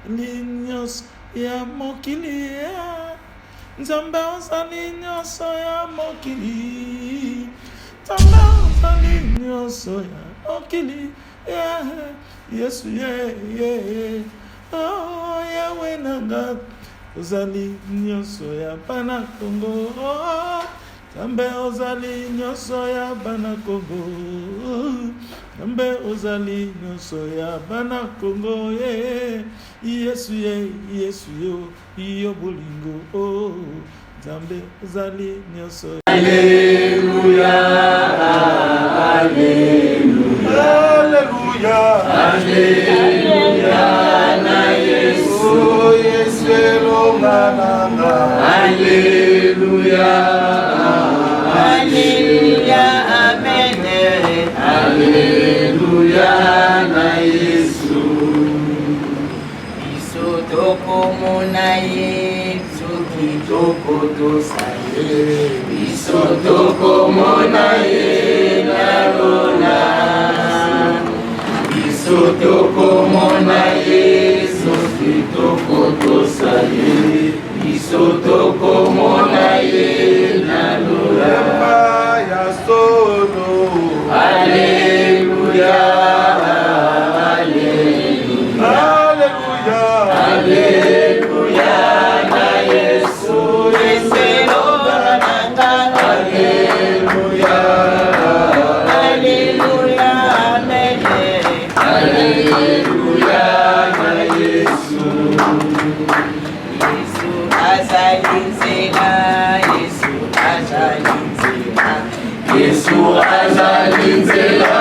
Nzambe nyonso ya mokili Nzambe ozali nyonso ya mokili Nzambe ozali nyonso ya mokili Yesu oh Yahweh nanga ozali nyonso ya bana Kongo Nzambe ozali nyonso ya bana Kongo Nzambe ozali nyonso ya bana Kongo Yesu yo bolingo Nzambe ozali nyonso Alleluia Alleluia Alleluia na Yesu elonga nanga Alleluia Alleluia amen Alleluia na Yesu biso tokomona ye soki tokotosaye biso tokomona ye nalona biso tokomona ye soki tokotosaye biso tokomona ye nalona ya solo Alleluia Alleluia Alleluia na Yesu eselonga nanga Alleluia Alleluia amen Alleluia na Yesu Yesu azali nzela Yesu azali nzela Yesu azali nzela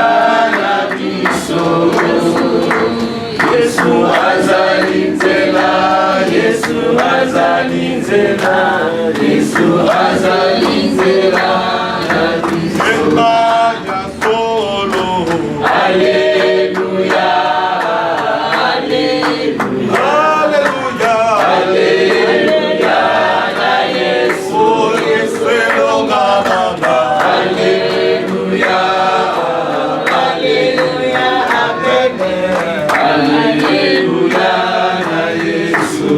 na biso Yesu azali nzela Yesu azali nzela Yesu azali nzela na biso ya solo Alleluia Alleluia Alleluia Alleluia na Yesu elonga nanga Alleluia Alleluia amen Alleluia na Yesu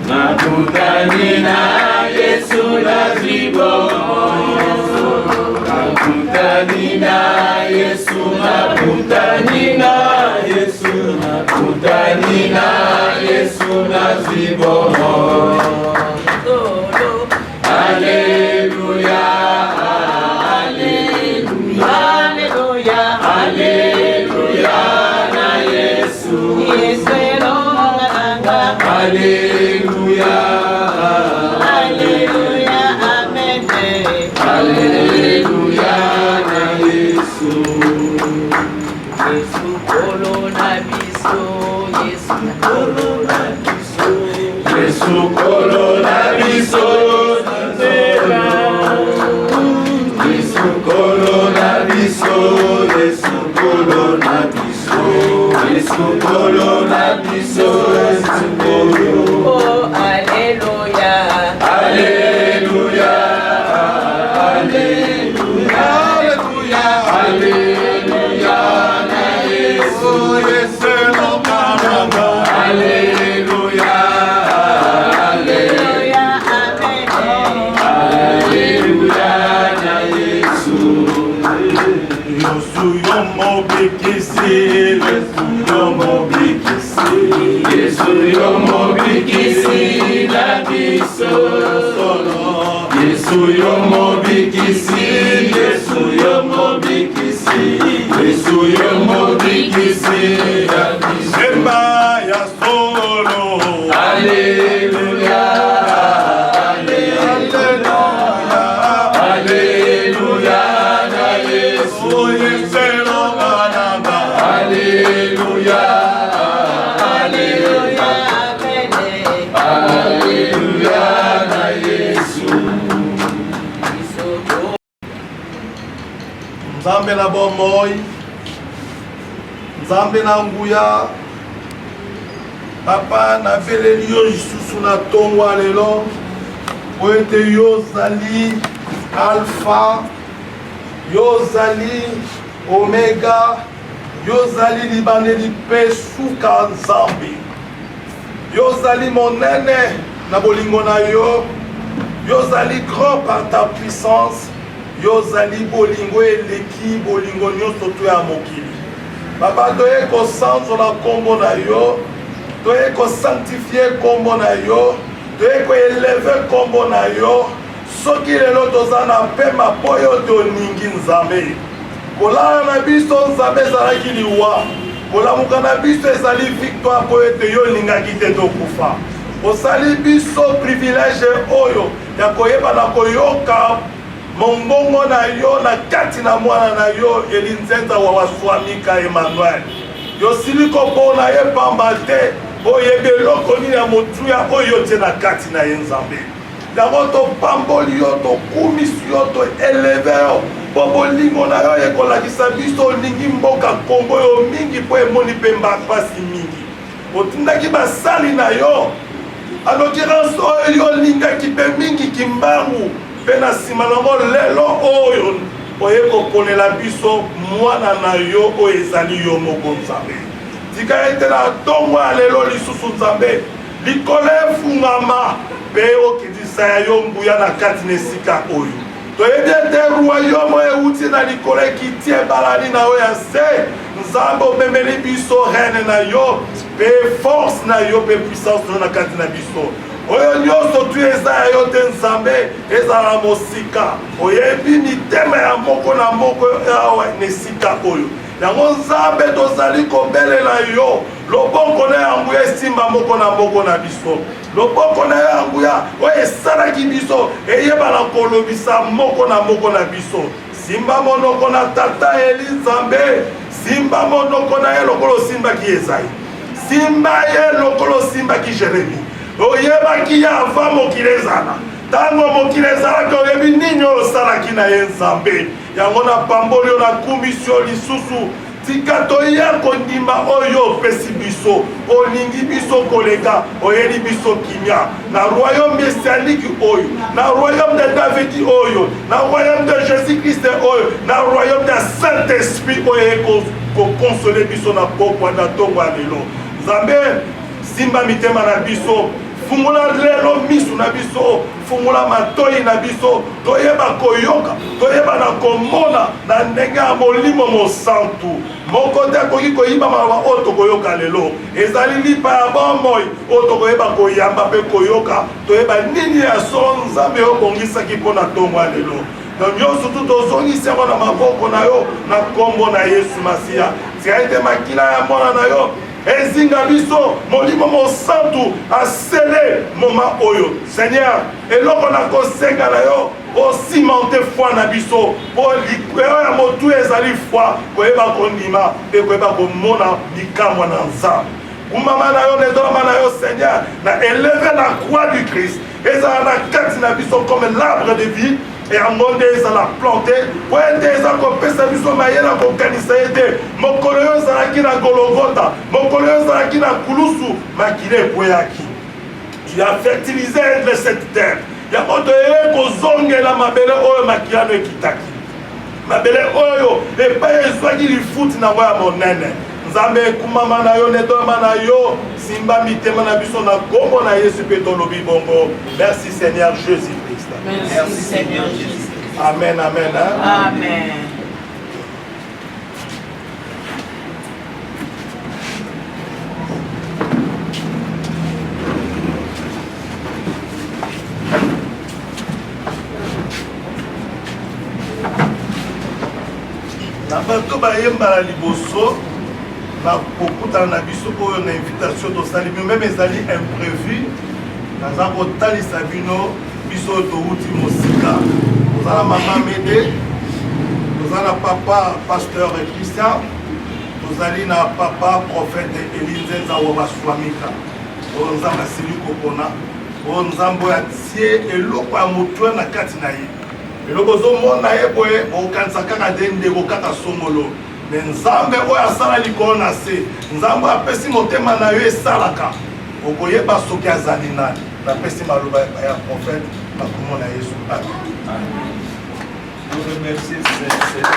nakutani na Yesu nazibomo nakutani na Yesu nakutani na Yesu nakutani na Yesu nazibomo Alleluia Alleluia Alleluia Alleluia na Yesu elonga nanga Alleluia Alleluia amen Alleluia na Yesu Yesu kolo na biso Yesu kolo na biso Yesu kolo na biso Yesu kolo na biso Yesu kolo na biso Yesu kolo na biso Yesu kolo oh Alleluia Alleluia Alleluia Alleluia Alleluia na Yesu elonga nanga Alleluia Alleluia amen Alleluia na Yesu Yesu yo mobikisi Yesu yo mobikisi Yesu yo mobikisi na biso Yesu yo mobikisi Yesu yo mobikisi Yesu yo mobikisi na biso Emba ya solo Alleluia Alleluia Alleluia na Yesu elonga nanga Alleluia Alleluia amen Alleluia na Yesu Nzambe na bomoi Nzambe na nguya Papa na veleli yo lisusu na tongwa lelo po ete yo zali Alpha Yozali Omega, Yozali Libaneli Pesuka Nzambi. Yozali monene na bolingo na yo. Yozali grand par ta puissance. Yozali bolingo eleki bolingo nyonso to ya mokili. Baba doye ko sanzo na kombo na yo. Doye ko sanctifier kombo na yo. Doye ko élever kombo na yo. Soki lelo toza na pema po yo toningi Nzambe. Kolala na biso Nzambe ezalaki liwa. Kolamuka na biso ezali victoire po ete yo ningaki te tokufa. Osali biso privilège oyo ya koyeba na koyoka mongongo na yo na kati na mwana na yo Elinzenza wa waswamika Emmanuel. Yosili kopona ye pamba te oyebe eloko nini ya motuya oyo te na kati na ye Nzambe. Yango topamboli yo tokumisi yo toeleve yo po bolingo na yo ekolakisa biso olingi mboka Kongo yo mingi po emoni mpe mpasi mingi. Otindaki basali na yo en l'occurrence oyo olingaki mpe mingi kimbangu mpe na nsima nango lelo oyo oye koponela biso mwana na yo oyo ezali yo moko Nzambe. Tika ete na ntongo ya lelo lisusu Nzambe likolo efungama mpe okitisa ya yo nguya na kati na esika oyo. Toyebi ete royaume euti na likolo ekiti ebalani na yo ya se. Nzambe omemeli biso reine na yo mpe force na yo mpe puissance na kati na biso. Oyo nyonso tu eza ya yo te Nzambe ezala mosika. Oyebi mitema ya moko na moko awa na esika oyo. Yango Nzambe tozali kobelela yo loboko na yango esimba moko na biso. Loboko na yango ya oyo esalaki biso eyebana kolobisa moko na biso. Simba monoko na tata Eli Nzambe. Simba monoko na ye lokolo simbaki Ezayi. Simba ye lokolo simbaki Jeremi. Oyebaki ya ava mokili ezala. Tango mokili ezalaki oyebi nini osalaki na ye Nzambe. Yango na pamboli yo na kumisio lisusu. Tika toya kondima oyo opesi biso. Olingi biso koleka. Oyeli biso kimia. Na royaume messianique oyo. Na royaume de David oyo. Na royaume de Jésus-Christ oyo. Na royaume de Saint-Esprit oyo konsoler biso na pokwa na tongo ya lelo. Nzambe simba mitema na biso. Fungula lelo misu na biso. Fungula matoi na biso. Toyeba koyoka. Toyeba na komona na ndenge ya molimo mosantu. Moko te koki koyiba maloba oyo tokoyoka lelo. Ezali lipa ya bomoi oyo tokoyeba koyamba mpe koyoka. Toyeba nini ya so Nzambe obongisaki mpo na tongo ya lelo. Nyonso tu tozongisi yango na maboko na yo na kombo na Yesu Masiya. Tika ete makila ya mwana na yo ezinga biso molimo mosantu asele moma oyo. Seigneur, eloko na kosenga na yo osimente foi na biso po likweyo ya motu ezali foi koyeba kondima mpe koyeba komona likamwa na Nzambe. Kumama na yo nedolama na yo Seigneur na éleve la croix du Christ ezala na kati na biso comme l'arbre de vie. Et en monde ezala planté po ete eza kopesa biso mayele ya kokanisa ete mokolo oyo ezalaki na Golgotha, mokolo oyo ezalaki na kulusu, makila ekweyaki. Tu as fertilisé de cette terre. Yango toyei kozongela mabele oyo makila no ekitaki. Mabele oyo epai ezwaki lifuti na ngo ya monene. Nzambe ekumama na yo nedolama na yo simba mitema na biso na kombo na Yesu mpe tolobi bongo. Merci Seigneur Jésus-Christ. Merci Seigneur Jésus. Amen, amen. Hein? Amen. Na bato bayembala liboso na kokutana na biso oyo na invitation tosali bino même ezali imprévu naza kotalisa bino biso touti mosika. Toza na mama Mede, toza na papa pasteur Christian, tozali na papa prophète Elinzenza wa baswamika oyo Nzambe asili kopona oyo Nzambe oyo atie eloko ya motu na kati na ye. Eloko ozomona ye boye okanisa kaka nde ndeko kaka songolo. Me Nzambe oyo asala likolo na se, Nzambe apesi motema na yo esalaka. Okoyeba soki azali nani. Napesi maloba ya prophète na kombo na Yesu. Amen. nous remercions Seigneur.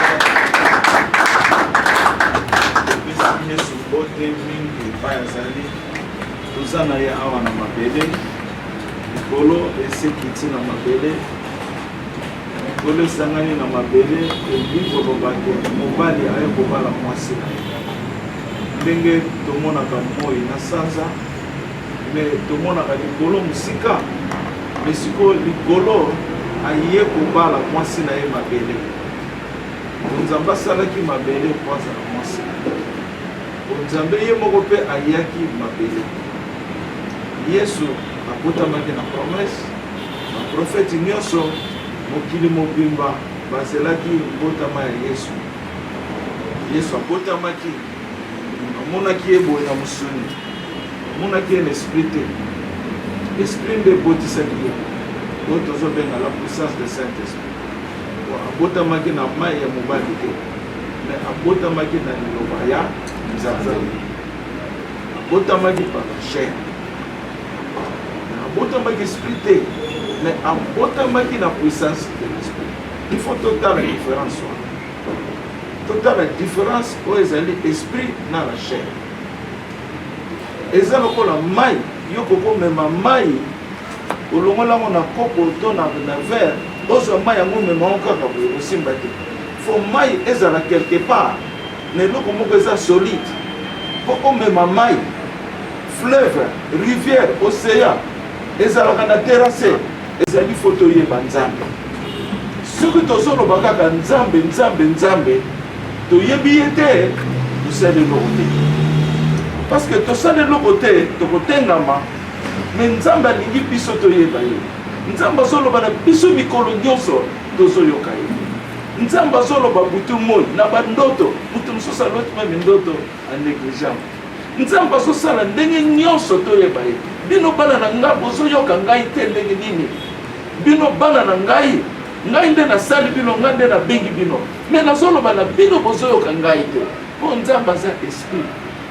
Nous sommes bote mingi payazali. Tuzana ya awa na mabele. Nikolo esekiti na mabele. Nikolo sangani na mabele. Elingo lobake. Mobali aye kobala mwasi na ye. Ndenge tomonaka moi na sanza. Mais tomonaka likolo musika. Mais siko likolo aye kobala mwasi na ye mabele. Nzambe asalaki mabele kwanza na mwasi na ye. Nzambe ye moko pe ayaki mabele. Yesu abotamaki na promesse. Na prophète nyonso mokili mobimba bazelaki botama ya Yesu. Yesu abotamaki. Amonaki ye boye na musuni. Amonaki ye na esprit te. Esprit nde ebotisaki ye. Oyo tozobenga la puissance de Saint-Esprit. Abotamaki na mai ya mobali te. Mais abotamaki na liloba ya Nzambe. Abotamaki par la chair. Abotamaki esprit te. Mais abotamaki na puissance de l'esprit. Il faut total la différence. Total la différence oyo ezali esprit na la chair. Eza lokola mai yo kokomema mai olongolango na kopo to na verre ozwa mai yango omema kaka boye osimba te. Fo mai ezala quelque part na eloko moko eza solide po omema mai fleuve rivière océan ezalaka na terrasse ezali fo toyeba Nzambe. Soki tozoloba kaka Nzambe Nzambe Nzambe toyebi ye te tosali eloko te. Parce que tosali eloko te tokotengama mais Nzambe alingi biso toyeba ye. Nzambe azoloba na biso mikolo nyonso tozoyoka ye. Nzambe azoloba butu moi na bandoto butu mosusu aloti meme ndoto anégligeable. Nzambe azosala ndenge nyonso toyeba ye. Bino bana na ngai bozoyoka ngai te ndenge nini. Bino bana na ngai nde nasali bino ngai nde nabengi bino. Mais nazoloba na bino bozoyoka ngai te. Po Nzambe aza esprit.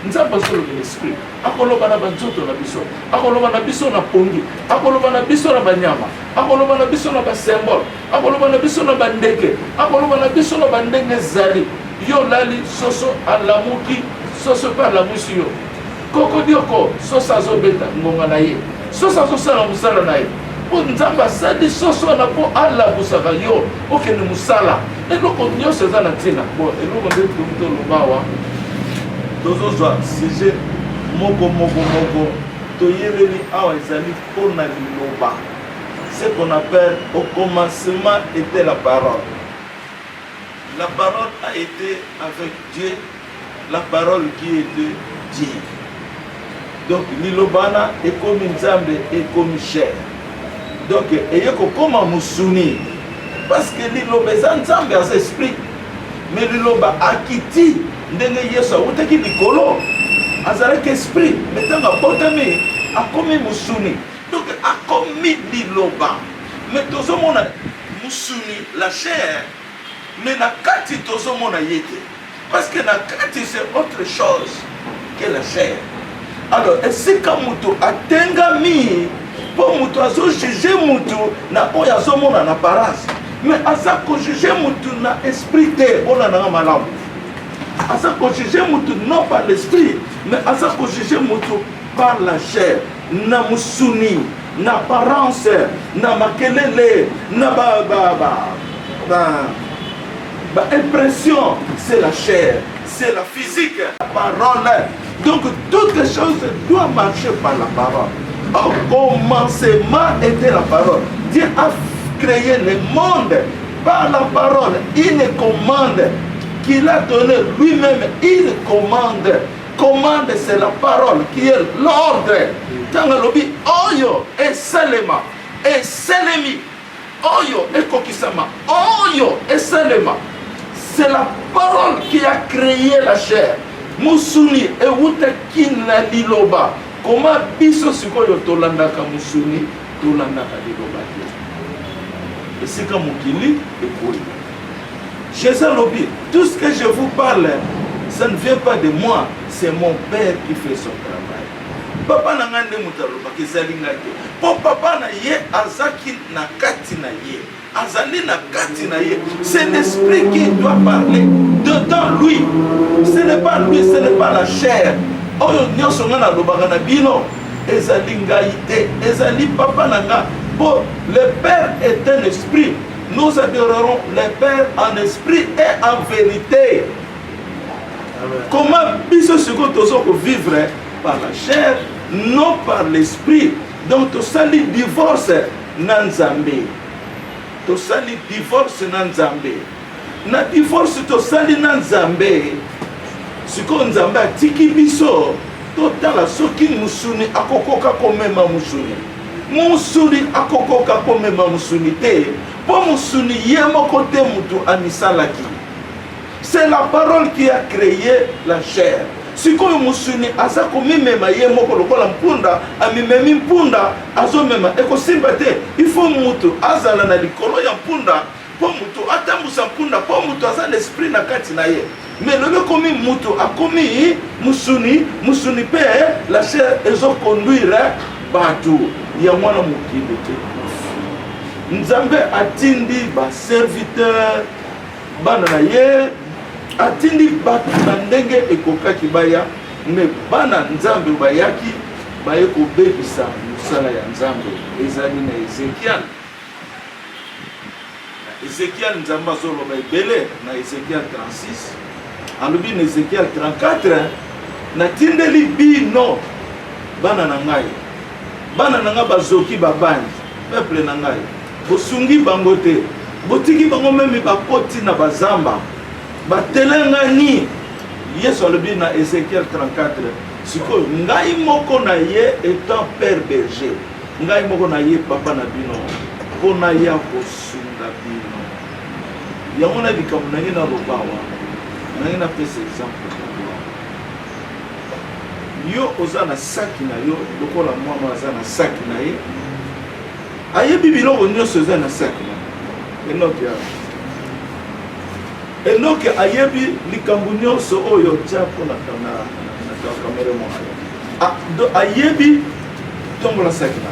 Nzambe azoloba na esprit. Akoloba na banzoto na biso. Akoloba na biso na pongi. Akoloba na biso na banyama. Akoloba na biso na basymbole. Akoloba na biso na bandeke. Akoloba na biso na bandenge zali. Yo lali soso alamuki soso pa lamusi yo. Koko dioko soso azobeta ngonga na ye. Soso azosala musala na ye. Po Nzambe asali soso na po alabusaka yo okende musala. Eloko nyonso eza na ntina. Bon, eloko nde tolobawa. Tozozwa sujet moko toyeleli awa ezali mpona liloba. Ce qu'on appelle au commencement était la parole. La parole a été avec Dieu, la parole qui était Dieu. Donc lilobana ekomi Nzambe ekomi chair. Donc eyeko koma musuni parce que liloba eza Nzambe as esprit. Mais liloba akiti ndenge Yesu awutaki likolo azalaki esprit metanga botami akomi musuni. Donc akomi liloba. Mais tozomona musuni la chair. Mais na kati tozomona yete. Parce que na kati c'est autre chose que la chair. Alors esika mutu atengami po mutu azo juger mutu na oyo azomona na apparence. Mais aza ko juger mutu na esprit te ona na malamu. Aza ko juger mutu non par l'esprit, mais aza ko juger mutu par la chair. Na musuni, na apparence, na makelele, na impression, c'est la chair, c'est la physique, la parole. Donc toutes les choses doivent marcher par la parole. Au commencement était la parole. Dieu a créé le monde par la parole. Une commande qu'il a donnée lui-même, une commande. Commande, c'est la parole qui est l'ordre. Tangalobi, oyo, et selema, et selemi, oyo, et kokisama, oyo, et selema. C'est la parole qui a créé la chair. Musuni, et wutakina liloba. Comment biso sikoyo tolandaka musuni, tolandaka liloba. Et c'est comme Mokili et Kouli. Jésus lobi, tout ce que je vous parle, ça ne vient pas de moi, c'est mon Père qui fait son travail. Papa n'a pas de mutaloba qui s'aligne. Pour papa na ye azaki na kati na ye. azali na kati na ye. C'est l'esprit qui doit parler dedans lui. Ce n'est pas lui, ce n'est pas la chair. Oyo nyonso nga na lobaka na bino ezali ngai te, ezali papa na nga. Bon, le Père est un esprit. Nous adorerons le Père en esprit et en vérité. Amen. Comment biso siko tozo ko vivre par la chair, non par l'esprit. Donc to sali divorce na Nzambe. To sali divorce na Nzambe. Na divorce to sali na Nzambe. Siko Nzambe atiki biso totala soki musuni akokoka komema musuni. Musuni akokoka komema musuni te. Po musuni ye moko te mutu anisalaki. C'est la parole qui a créé la chair. Sikoyo musuni asa komimema ye moko lokola mpunda amimemi mpunda azomema ekosimba te. Il faut mutu azala na likolo ya mpunda po mutu atambusa mpunda po mutu aza l'esprit na kati na ye. Mais le komi mutu akomi musuni pe la chair ezo conduire batu ya mwana mokili te. Nzambe atindi ba serviteur bana na ye atindi batu na ndenge ekokaki baya, mais bana Nzambe bayaki baye kobebisa mosala ya Nzambe ezali na Ezekiel Nzambe azoloba ebele na Ezekiel 36 alobi na Ezekiel 34 natindeli bino bana na ngai bazoki babandi peuple na ngai bosungi bango te, botiki bango memi bakoti na bazamba batelengani. Yesu alobi na Ezekiel 34 sikoyo ngai moko na ye étant père berger, ngai moko na ye papa na bino mpona ya kosunga bino. Yango na likambo na ngai na lobawa na ngai napesa exemple. Yo oza na saki na yo lokola mwana aza na saki na ye ayebi biloko nyonso eza na saki na Enoke ayebi likambo nyonso oyo tia mpona kamere mwana ayebi tombola saki na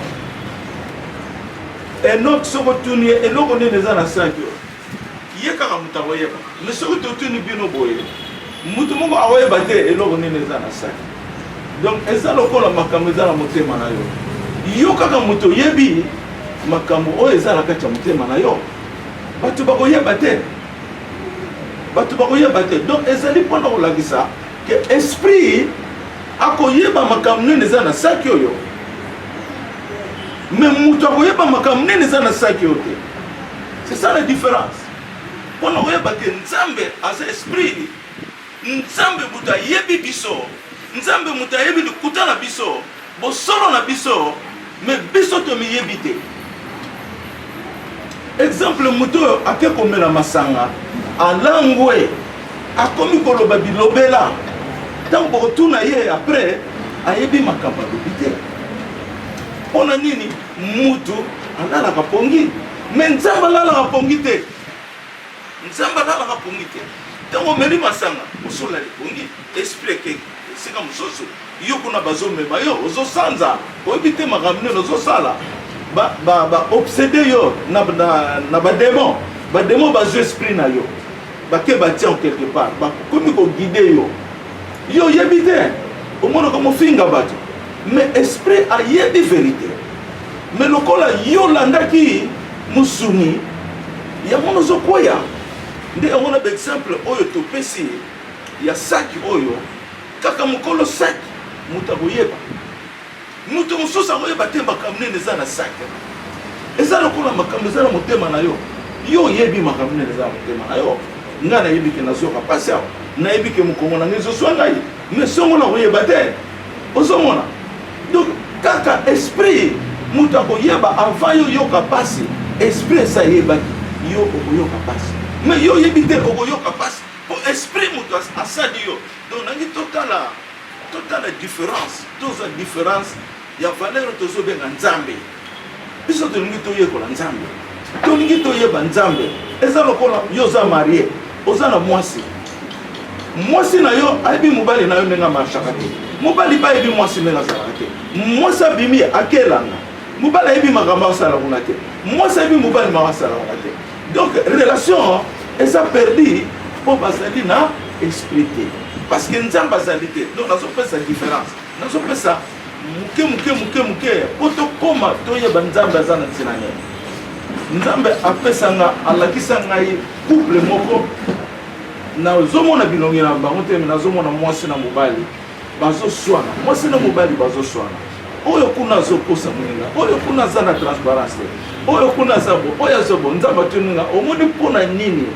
Enoke soko tuni ye eloko nini eza na saki oyo ye kaka mutu akoyeba. Mais soki totuni bino boye mutu moko akoyeba te eloko nini eza na saki. Donc eza lokola makambo eza na motema na yo. Yo kaka mutu oyebi makambo oyo eza na kati ya motema na yo. Batu bakoyeba te. Donc ezali mpona kolakisa ke esprit akoyeba makambo nini eza na saki oyo, mais mutu akoyeba makambo nini eza na saki oyo te. C'est ça la différence. Mpona koyeba ke Nzambe aza esprit, Nzambe mutu ayebi biso, Nzambe mutu ayebi likuta na biso, bosolo na biso, mais biso tomiyebi te. Exemple mutu ake komela masanga alangwe akomi koloba bilobela tango bokotuna ye après ayebi makambo alobi te. Mpona nini mutu alalaka pongi, mais Nzambe alalaka pongi te. Tango omeli masanga osola lipongi esprit ekeki esika mosusu yo kuna bazomema yo ozosanza oyebi te makambo nini ozosala. Obsédé yo na badémon bazwa esprit na yo bake batia en quelque part bakomi koguide yo yebi te omona komofinga bato, mais esprit ayebi vérité. Mais lokola yo landaki musuni yango nozokoya nde yango na baexemple oyo topesi ya saki oyo kaka mokolo saki mutu akoyeba. Mutu mosusu akoyeba te makambo nini eza na saki. Eza lokola makambo eza na motema na yo. Yo oyebi makambo nini eza na motema na yo. Nga nayebi ke nazoka pasi awa, nayebi ke mokongo na ngai ezoswa ngai, mais songo na koyeba te ozomona. Donc kaka esprit mutu akoyeba avant yo yoka pasi, esprit esa yebaki yo okoyoka pasi, mais yo oyebi te okoyoka pasi po esprit mutu asali yo. Donc nangi totala différence, toza différence ya valeur tozobenga Nzambe. Biso tolingi toyekola Nzambe, tolingi toyeba Nzambe. Eza lokola yo za marié, oza na mwasi na yo ayebi mobali na yo ndenge amashaka te, mobali bayebi mwasi ndenge azalaka te. Mwasi abimi akelanga, mobali yebi makambo asala kuna te mwasi ayebi mobali maka asala kuna te donc relation eza perdu mpo bazali na esprit te parce que nzambe azali te donc nazopesa différence nazopesa muke mpo tokóma toyeba nzambe aza na ntina nini nzambe apesanga alakisa ngai couple moko nazomona bilongi na bango te me nazomona mwasi na mobali bazoswana mwasi na mobali bazoswana oyo kuna azokosa moninga oyo kuna aza na transparence te oyo kuna aza bo oyo aza bo nzambe atoninga omoni mpona nini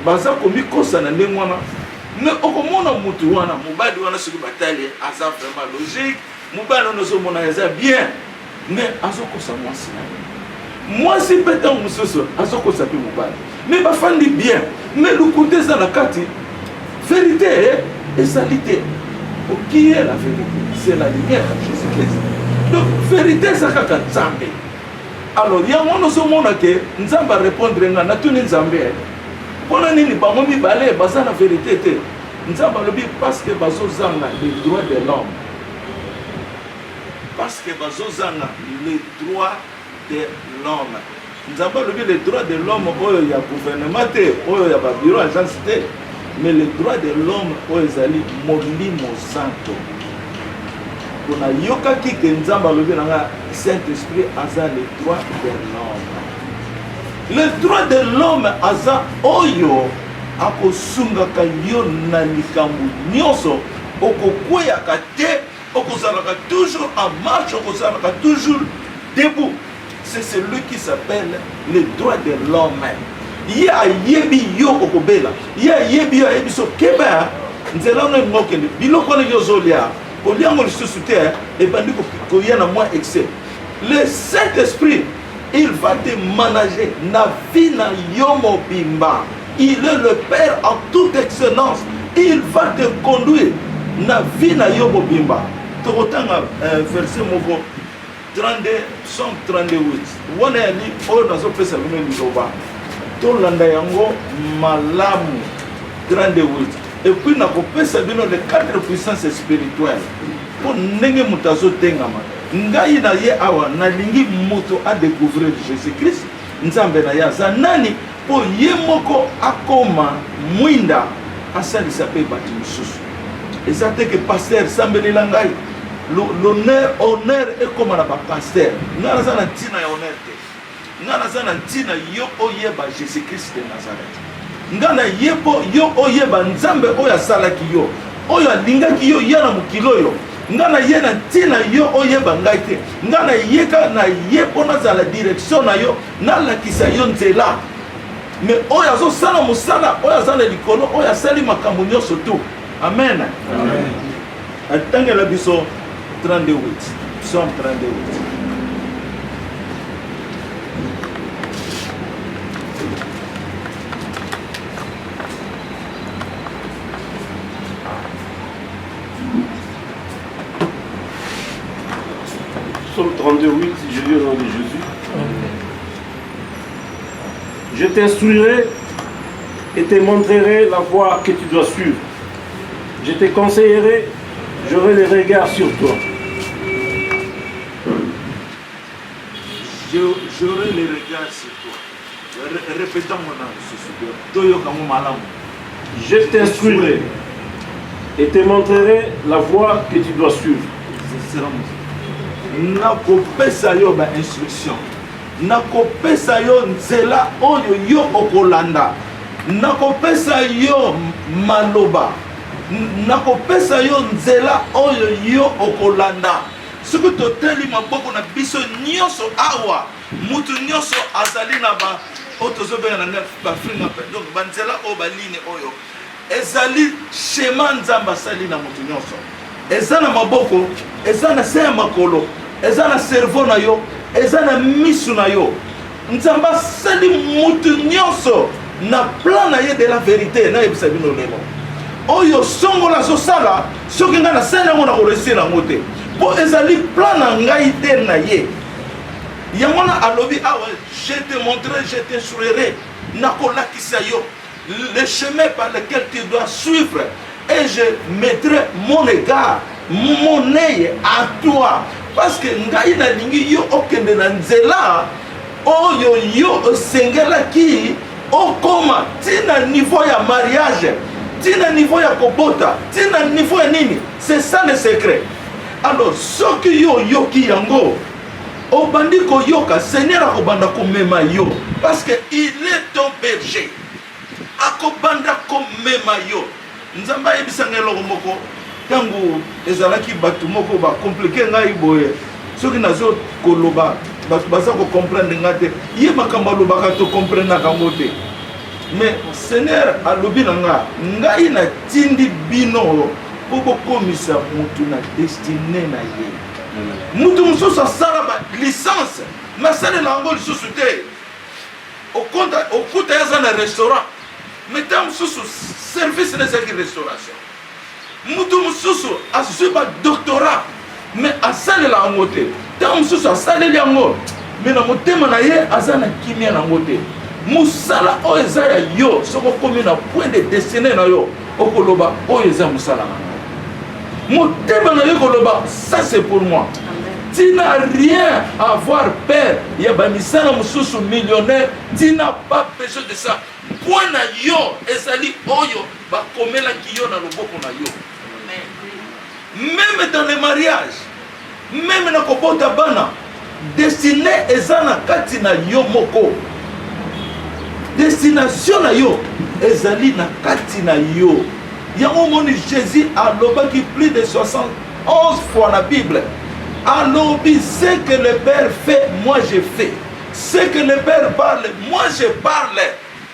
baza komikosa na ndenge wana me okomona mutu wana mobali wana soki batali aza vraiment logique mobali wana ozomona eza bien me azokosa mwasi na ye mwasi mpe ntango mosusu azokosa mpe mobali me bafandi bien me lukuta eza na kati vérité ezali te qui est la vérité c'est la lumière de Jésus-Christ donc vérité eza kaka nzambe alors yango wana ozomona ke nzambe arépondre nga natuni nzambe mpona nini bango mibale baza na vérité te nzambe alobi parce que bazozanga les droits de l'homme parce que bazozanga les droits de l'homme nzambe alobi les droits de l'homme oyo ya gouvernement te oyo ya babiro agence te mais les droits de l'homme oyo ezali molimo santo mpona yokaki ke nzambe alobi nanga Saint-Esprit aza les droits de l'homme le droit de l'homme aza oyo akosungaka yo na likambo nyonso okokweyaka te okozalaka toujours en marche okozalaka toujours debout c'est celui qui s'appelle le droit de l'homme ye ayebi yo okobela ye ayebi yo ayebi so keba nzela ono mokende biloko wana yozolia koliango lisusu te ebandi koya na mwa excès le Saint-Esprit il va te manager na vie na yo mobimba il est le Père en toute excellence il va te conduire na vie na yo mobimba tokotanga verset moko 32 Somme 38 wana yali oyo nazopesa bino liloba tolanda yango malamu 38 et puis nakopesa bino les 4 puissances spirituelles mpo ndenge moto azotengama ngai na ye awa nalingi moto adécouvrir Jésus-Christ nzambe na ye aza nani mpo ye moko akoma mwinda asalisa mpe bato mosusu eza te ke paster sambelela ngai honneur ekoma na bapaster ngai naza na ntina ya honneur te ngai naza na ntina yo oyeba Jésus-Christ de Nazareth ngai na ye mpo yo oyeba nzambe oyo asalaki yo oyo alingaki yo ya na mokili oyo ngai na ye na ntina yo oyeba ngai te ngai na yeka na ye mpo nazala direction na yo nalakisa yo nzela mais oyo azosala mosala oyo aza na likolo oyo asali makambo nyonso tu amen atangela biso 38 Psaume 38 Psaume 32, je lis au nom de Jésus. Je t'instruirai et te montrerai la voie que tu dois suivre. Je te conseillerai, j'aurai les regards sur toi. J'aurai les regards sur toi. Répétons mon Je t'instruirai et te montrerai la voie que tu dois suivre. nakopesa yo ba instruction nakopesa yo nzela oyo yo okolanda nakopesa yo maloba nakopesa yo nzela oyo yo okolanda soki toteli maboko na biso nyonso awa mutu nyonso azali na ba oyo tozobenga na bafringa donc banzela oyo baline oyo ezali shema nzambe asali na mutu nyonso eza na maboko eza na se ya makolo eza na cerveau na yo eza na misu na yo nzambe asali mutu nyonso na plan na ye de la vérité nayebisa bino lelo oyo songola azosala soki ngai nasali yango na koresir yango te mpo ezali plan na ngai te na ye yango na alobi awa je te montrerai je t'instruirai nakolakisa yo le chemin par lequel tu dois suivre et je mettrai mon égard mon œil à toi parce que ngai nalingi yo okende na nzela oyo yo osengelaki okoma tina niveau ya mariage, tina niveau ya kobota, tina niveau ya nini. C'est ça le secret. Alors soki yo yoki yango obandi koyoka, Seigneur akobanda komema yo parce que il est ton berger. Akobanda komema yo. Nzamba yebisanga eloko moko tango ezalaki batu moko ba compliqué ngai boye soki nazo koloba batu baza ko comprendre ngate ye makambo alobaka to comprendre kango te. Mais Seigneur alobi nanga ngai na tindi bino po bokomisa mutu na destiné na ye. Mutu mususu asala ba licence masalela yango lisusu te okuta yaza na restaurant mais tant mususu service nezalaki restauration. Mutu mususu azwi ba doctorat mais asalela yango te. Tant mususu asaleli yango mais na motema na ye aza na kimia nango te. Musala oyo eza ya yo soko komi na point de destiné na yo okoloba oyo eza musala na motema na yo koloba ça c'est pour moi. Tu n'as rien à avoir peur. Il y a bamisana mususu millionnaire. Tu n'as pas besoin de ça. Point na yo ezali oyo ba komela ki yo na loboko na yo. Même dans les mariages, même na kobota bana, destiné ezana kati na yo moko. Destination na yo ezali na kati na yo. Yango moni Jésus a lobaki plus de 71 fois na Bible. Alors, ce que le Père fait, moi je fais. Ce que le Père parle, moi je parle.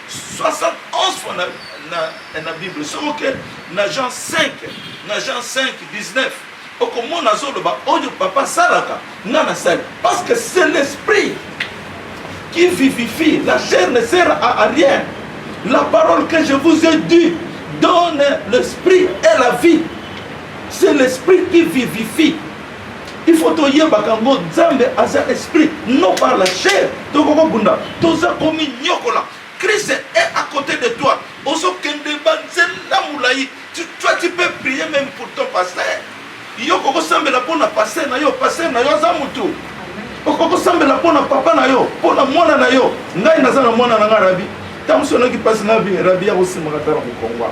71 fois dans la Bible. C'est ok. Dans Jean 5, 19. Comment on a papa salaka. Parce que c'est l'esprit qui vivifie. La chair ne sert à rien. La parole que je vous ai dit donne l'esprit et la vie. C'est l'esprit qui vivifie. Il faut que tu Nzambe aza esprit, non par la chair. Christ est à côté de toi. Toi, tu peux prier même pour ton pasteur. Yo koko sambela pona pasteur na yo za mutu. Okoko sambela pona papa na yo, pona mwana na yo. Ngai naza na mwana na ngarabi. Tamsona ki passe na bi rabi ya kosimaka tara mukongwa.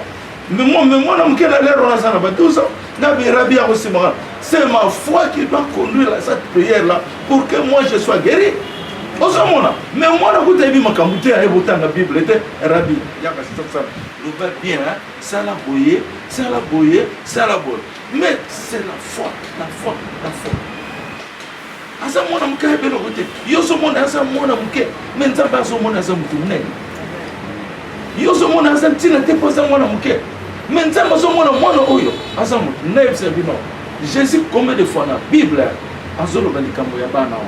Mais moi, c'est ma foi qui doit conduire à cette prière-là pour que moi je sois guéri. Mais moi, je suis la Bible, Rabbi, bien, ça la boyer, ça la boyer, ça la boyer. Mais c'est la foi, la foi, la foi. Asa mwana mke belo kote. Yo so mwana asa mwana mke. Mais nzamba so mwana asa mtu mnene. Yo so mwana asa tina te posa mwana mke. Mais nzamba so mwana oyo asa mtu nebe sebino. Jésus combien de fois na Bible azolo balikambo ya bana wa.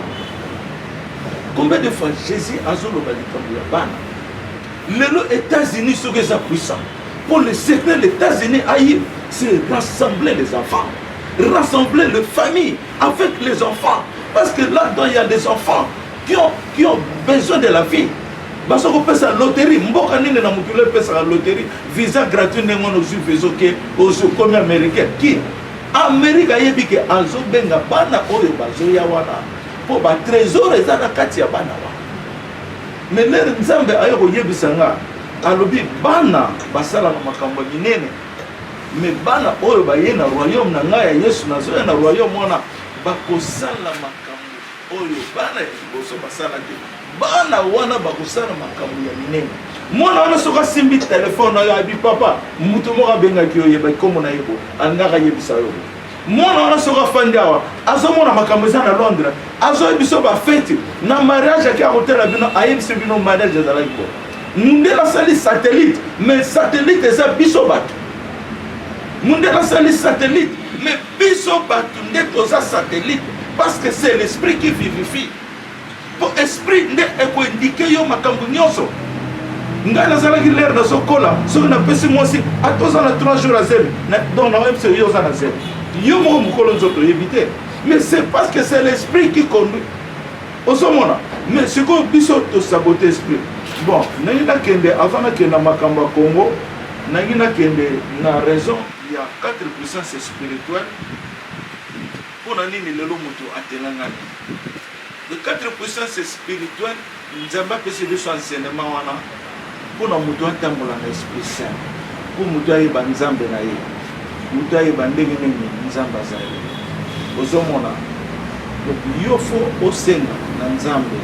Combien de fois Jésus azolo balikambo ya bana. Les États-Unis sont déjà puissants. Pour le secret, les États-Unis aillent se rassembler les enfants, rassembler les familles avec les enfants. Parce que là-dedans, il y a des enfants qui ont besoin de la vie. Parce qu'on peut faire la loterie. Mboka nini na mukule peut faire la loterie. Visa gratuit n'est pas aussi faisant que aux comme américains. Qui? Amérique a yebi que azo benga bana oyo bazo ya wana. Pour ba trésor ezana kati ya bana wa. Mais les nzambe ayo yebisanga alobi bana basala na makambo minene. Mais bana oyo ba yena royaume na ngaya Yesu nazo na royaume wana bakosala makambo oyo bana boso basala te. Bana wana bakosala makambo ya minene. Mwana wana soka simbi téléphone na abi papa mutu moka benga ki oyeba komo na yebo angaka yebisa yo. Mwana wana soka fandawa azo mona makambo za na Londres azo biso ba fête na mariage ki a hôtel bino ayebisa bino mariage za la ko. Mundela sali satellite mais satellite eza biso bato. Mundela sali satellite mais biso bato ndeko za satellite parce que c'est l'esprit qui vivifie. Pour esprit nde eko indiquer yo makambo nyonso. Nga nazalaki l'air na sokola soki na pesi mwasi atoza na 3 jours à zéro donc na webse yo za na zéro. Yo moko mukolo nzoto éviter. Mais c'est parce que c'est l'esprit qui conduit. Osomona mais ce que biso to saboter esprit. Bon, nangi na kende avant na kende makambo Congo, nangi na kende na raison il y a 4 puissances spirituelles. Pour nini lelo moto atelangani. Les 4 puissances spirituelles, nous avons pas de son enseignement wana. Pour na moto atambola na esprit saint. Pour moto ayeba nzambe na ye. Moto ayeba ndenge nini nzambe azali. Ozomona. Donc yo fo osenga na nzambe.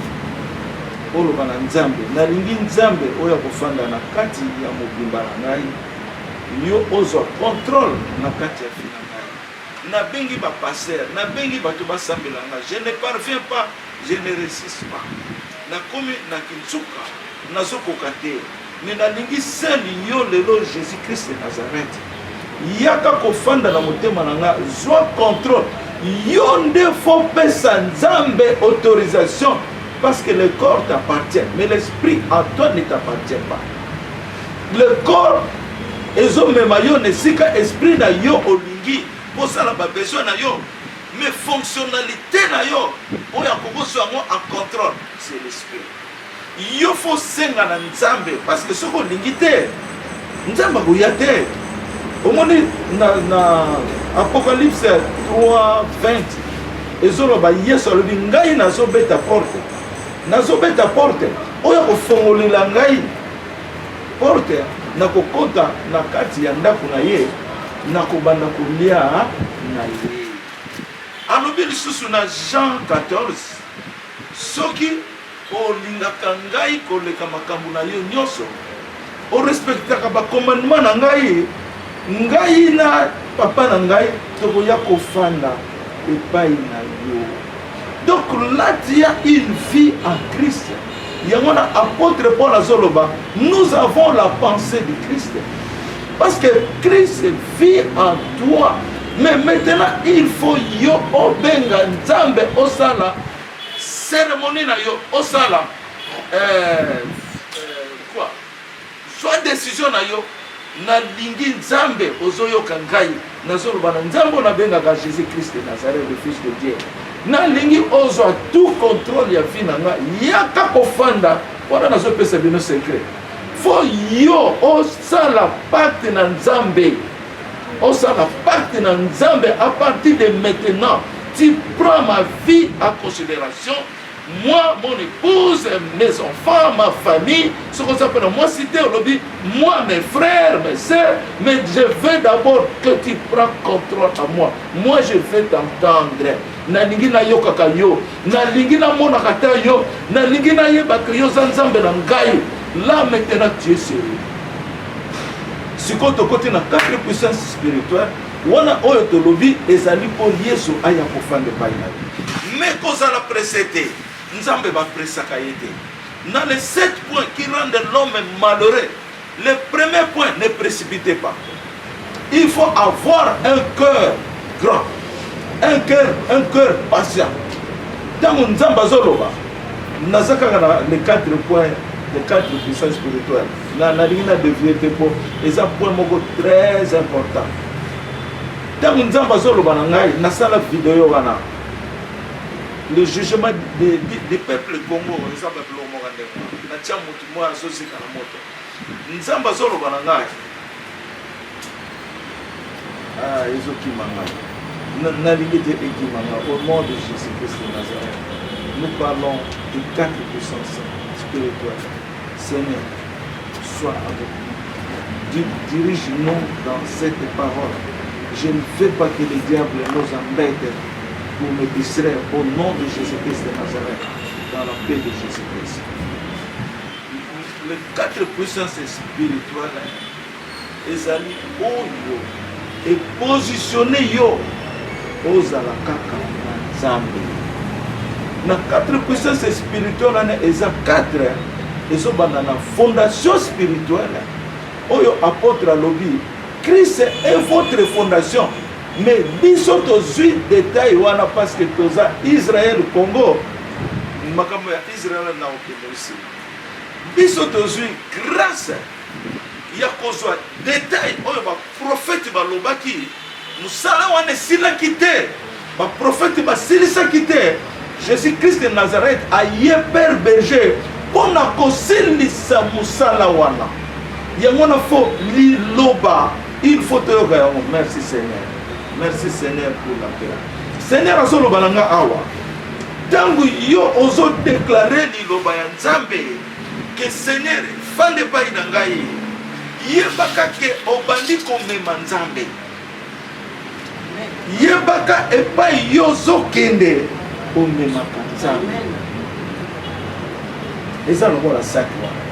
Oloba na nzambe. Na lingi nzambe oya kofanda na kati ya mobimba na ngai. Yo ozo contrôle na kati ya fina ngai. Na bengi ba passer, na bengi bato basambela nga. Je ne parviens pas, je ne résiste pas. Na komi na kinsuka, na zokoka te. Mais na lingi seli yo lelo Jésus Christ de Nazareth. Yaka kofanda na motema na nga, zwa contrôle. Yo nde faut pesa nzambe autorisation parce que le corps t'appartient, mais l'esprit à toi ne t'appartient pas. Le corps ezomema yo nesika esprit na yo olingi posala ba besoin na yo, mais fonctionnalité na yo oya kokoso yango en contrôle, c'est l'esprit. Yo faut senga na nzambe parce que soko olingi te nzambe akoya te. Omoni na Apocalypse 3:20 ezoloba Yesu alobi ngai nazobeta porte. Nazobeta porte oya kofongolela ngai porte na kokota na kati ya ndako na ye na kobanda kolia na ye. Alobi lisusu na Jean 14 soki olingaka ngai koleka makambo na yo nyonso orespectaka bacommandement na ngai na papa na ngai tokoya kofanda epai na yo. Donc là tu as une vie en Christ. Yangona apôtre Paul azoloba, nous avons la pensée de Christ. Parce que Christ vit en toi. Mais maintenant il faut yo obenga nzambe osala cérémonie na yo osala quoi? Soit décision na yo na lingi nzambe ozoyoka ngai nazoloba na nzambe na benga ka Jésus Christ de Nazareth, le fils de Dieu. Na lingi ozo tout contrôle ya vie na nga yaka kofanda wana nazopesa bino secret. Fo yo osala pacte na nzambe. Osala pacte na nzambe à partir de maintenant. Tu prends ma vie en considération. Moi, mon épouse, mes enfants, ma famille, ce qu'on s'appelle moi cité au lobby, moi, mes frères, mes sœurs, mais je veux d'abord que tu prends contrôle à moi. Moi, je veux t'entendre. Na lingi na yo kaka yo, na lingi na mona kata yo, na lingi na yeba que yo zanzambe na ngai. Là maintenant tu es sérieux. Si tu côté na 4 puissances spirituelles, wana oyo to lobby ezali pour Yesu aya kofande pa ina. Mais koza la précédé, nzambe ba presaka yete. Dans les 7 points qui rendent l'homme malheureux, le premier point, ne précipitez pas. Il faut avoir un cœur grand. Un cœur patient. Dans mon zambazoloba, nazaka les 4 points, les 4 puissances spirituelles. La ligne de vérité pour les points très importants. Dans mon zambazoloba, nasala vidéo wana. Le jugement des peuples Congo, les peuples Morandé, na tia mutu moi associé na moto. Nzambazoloba ngai. Ah, ezoki manga. Au nom de Jésus-Christ de Nazareth, nous parlons de 4 puissances spirituelles. Seigneur, sois avec nous. Dirige-nous dans cette parole. Je ne veux pas que le diable nous embête pour me distraire au nom de Jésus-Christ de Nazareth, dans la paix de Jésus-Christ. Les 4 puissances spirituelles, ezali oyo et positionner yo ozala kaka na nzambe. Na 4 puissances spirituelles eza 4 ezobanda na fondation spirituelle oyo apôtre alobi Christ est votre fondation. Mais biso tozui détail wana parce que toza Israël Congo makambo ya Israël na okende aussi. Biso tozui grâce ya kozwa détail oyo ba prophète balobaki musala wana silaki te, ba prophète basilisaki te. Jésus-Christ de Nazareth aye père berger pona kosilisa musala wana. Yango na fo liloba, il faut te regarder. Merci Seigneur. Merci Seigneur pour la paix. Seigneur azoloba na nga awa ntango yo ozodeklare liloba ya Nzambe ke Seigneur fande epai na ngai yebaka ke obandi komema Nzambe yebaka epai yo ozokende omemaka Nzambe eza lokola saki wana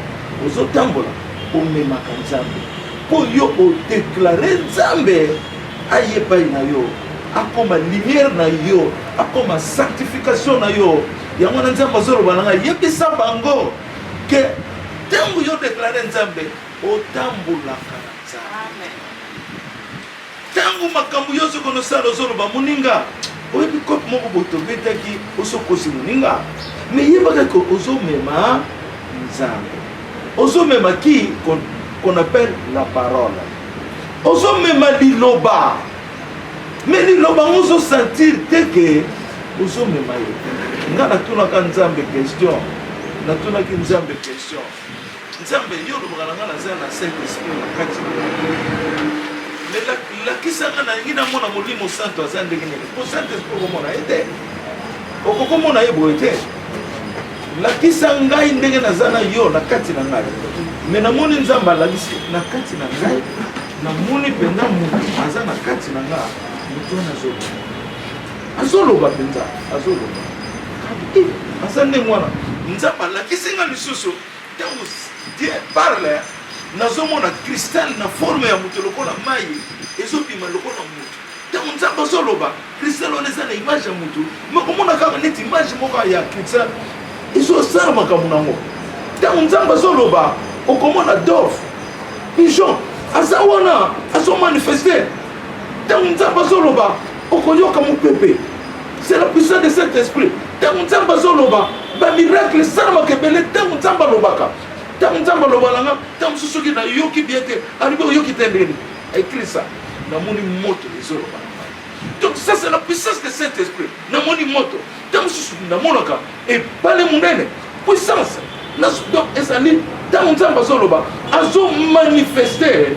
ozotambola omemaka Nzambe mpo yo odeklare Nzambe aye epai na yo akoma lumière na yo akoma sanctification na yo yango na Nzambe azoloba na ngai yebisa bango ke ntango yo deklare Nzambe otambolaka na Nzambe ntango makambo yo soki onosala ozoloba moninga oyebi kope moko boye tobetaki osokosi moninga me yebaka ke ozomema Nzambe ozomema ki qu'on appelle la parole ozomema liloba mais liloba ozo sentir te ke ozomema ye nga natunaka Nzambe question natunaki Nzambe question Nzambe yo lobaka na nga naza na Saint-Esprit na kati mais lakisanga na ngi namona Molimo Santo aza ndenge nini po Saint-Esprit okomona ye te okokomona ye boye te lakisa ngai ndenge naza na yo na kati na ngai mais namoni Nzambe alakisi na kati na ngai namoni mpenza moto aza na kati na nga moto wana azoloba mpenza azoloba aza ndenge wana Nzambe alakisi nga lisusu ntango Dieu parle nazomona cristal na forme ya moto lokola mai ezobima lokola moto ntango Nzambe azoloba cristal wana eza na image ya moto makomona kaka neti image moko ya cristal ezosala makambo nango ntango Nzambe azoloba okomona dove pigeon aza wana azomanifeste ntango Nzambe azoloba okoyoka mopepe c'est la puissance de cet esprit ntango Nzambe azoloba bamiracle esalamaka ebele ntango Nzambe alobaka ntango Nzambe alobala nga ntango mosusu soki nayoki bien te alibi oyoki te ndeni écrit ça namoni moto ezoloba donc ça c'est la puissance de cet esprit namoni moto ntango mosusu namonaka epale monene puissance donc ezali ntango Nzambe azoloba azomanifeste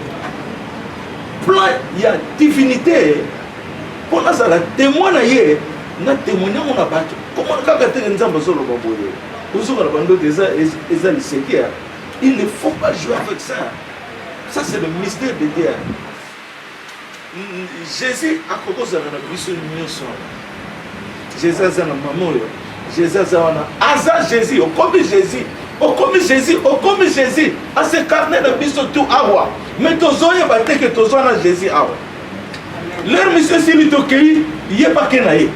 plan ya divinité mpo nazala témoin na ye na témoigne yango na bato komona kaka teke Nzambe azoloba boye ozoka na bandoto eza liseki il ne faut pas jouer avec ça ça c'est le mystère de Dieu Jésus akokozala na biso nyonso Jésus aza na mama oyo Jésus aza wana aza Jésus okomi Jésus okomi Jésus okomi Jésus asekarne na biso tu awa mais tozoyeba te ke tozwa na Jésus awa leur mission sili tokei yebake na ye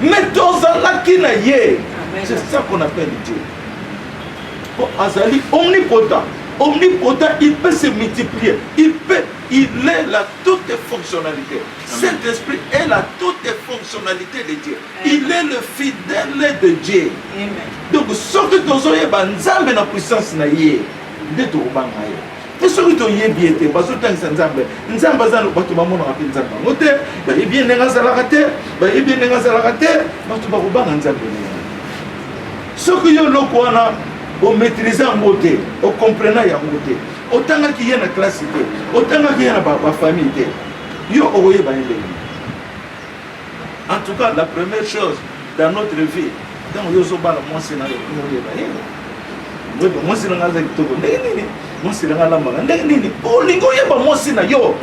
mais tozalaki na ye c'est ça qu'on appelle Dieu bon azali omnipotent omnipotent il peut se multiplier il est la toute fonctionnalité cet esprit est la toute fonctionnalité de Dieu il est le fidèle de Dieu donc soki tozoyeba Nzambe na puissance na ye nde tokobanga ye te soki toyebi ete bazotangisa Nzambe aza bato bamonaka mpe Nzambe yango te bayebi ndenge azalaka te bayebi ndenge azalaka te bato bakobanga Nzambe soki yo eloko wana omaîtrise yango te okomprena yango te otangaki ye na classe te otangaki ye na bafamille te yo okoyeba ye ndenge en tout cas la première chose dans notre vie ntango yo ozobala mwasi na yo oyeba ye mwasi na nga aza kitoko ndenge nini mwasi na nga alambaka ndenge nini olingi oyeba mwasi na yo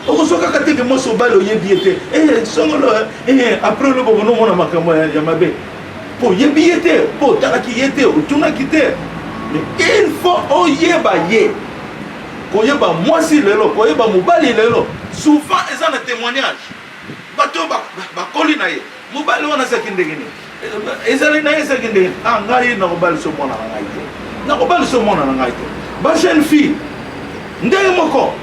okozwa kaka teke mwasi obali oyebi ye te songolo après lobo bonomona makambo ya mabe po yebi ye te po otalaki ye te otunaki te il faut oyeba ye koyeba mwasi lelo koyeba mobali lelo souvent eza na témoignage bato bakoli na ye mobali wana azaki ndenge nini ezali na ye ezaki ndenge ngai nakobaliso mwana na ngai te nakobaliso mwana na ngai te ba jeune fille ndenge moko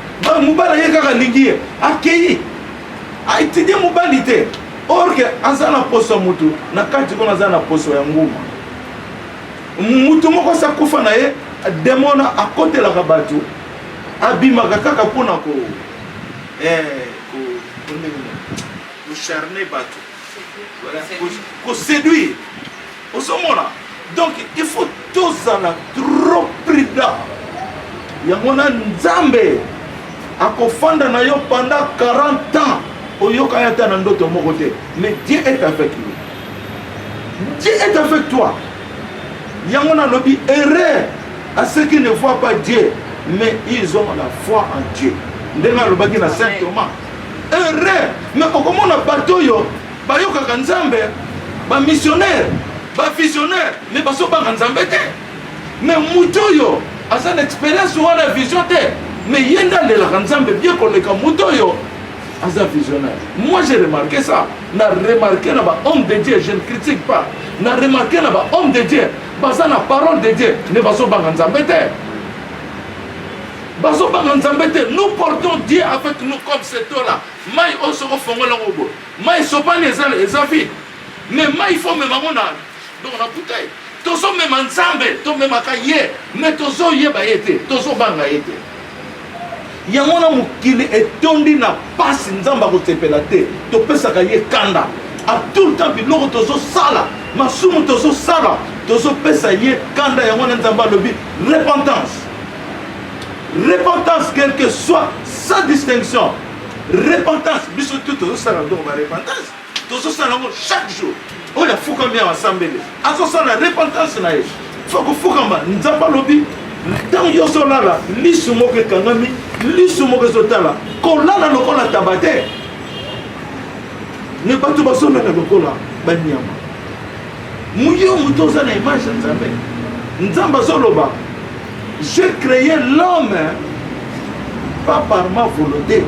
mobali ye kaka lingi ye akei aetudie mobali te or que aza na poso ya mutu na kati kuna aza na poso ya nguma mutu moko asakufa na ye demona akotelaka bato abimaka kaka mpona kocharne bato koséduire ozomona donc il faut tozala trop prudent yango na Nzambe akofanda na yo pendant 40 ans oyoka yata na ndoto moko te, mais Dieu est avec lui. Dieu est avec toi. Yangona lobi erreur à ceux qui ne voient pas Dieu, mais ils ont la foi en Dieu. Ndenga lobaki na Saint Thomas. Erreur, mais comment na bato yo bayoka kanzambe, ba missionnaire, ba visionnaire, mais baso ba kanzambe te. Mais mutoyo asa une expérience ou une vision te, mais yenda le la kanzambe bien koleka mutoyo asa visionnaire. Moi j'ai remarqué ça, na remarqué na ba homme de Dieu, je ne critique pas. Na remarqué na ba homme de Dieu, basa na parole de Dieu, ne baso ba kanzambe te. Nous portons Dieu avec nous comme cet eau-là. Maï osoko fongo la robo. Maï sopani ezafi. Mais maï faut me mamona. Donc on a bouteille. Tozo me manzambe, to me makaye. Mais tozo ye ba yete, tozo banga yete. Yamona mukili etondi na pasi nzamba ko tepela te. To pesa ka ye kanda. A tout le temps biloko tozo sala. Masumu tozo sala. Tozo pesa ye kanda yamona nzamba lobi repentance. Repentance, quelle que soit sa distinction. Repentance, bisous tout au salon de repentance. Tout au salon chaque jour. Oh, il faut qu'on vienne ensemble. À ce salon, la repentance, il faut qu'on nous avons pas lobby. Dans Yosola, l'issumo que Kangami, l'issumo que Zotala, qu'on l'a dans le col à tabater. Ne pas tout basson dans le col à Banyama. Mouillon Moutosa n'a image en Zambé. Nzamba Zoloba. J'ai créé l'homme, pas par ma volonté,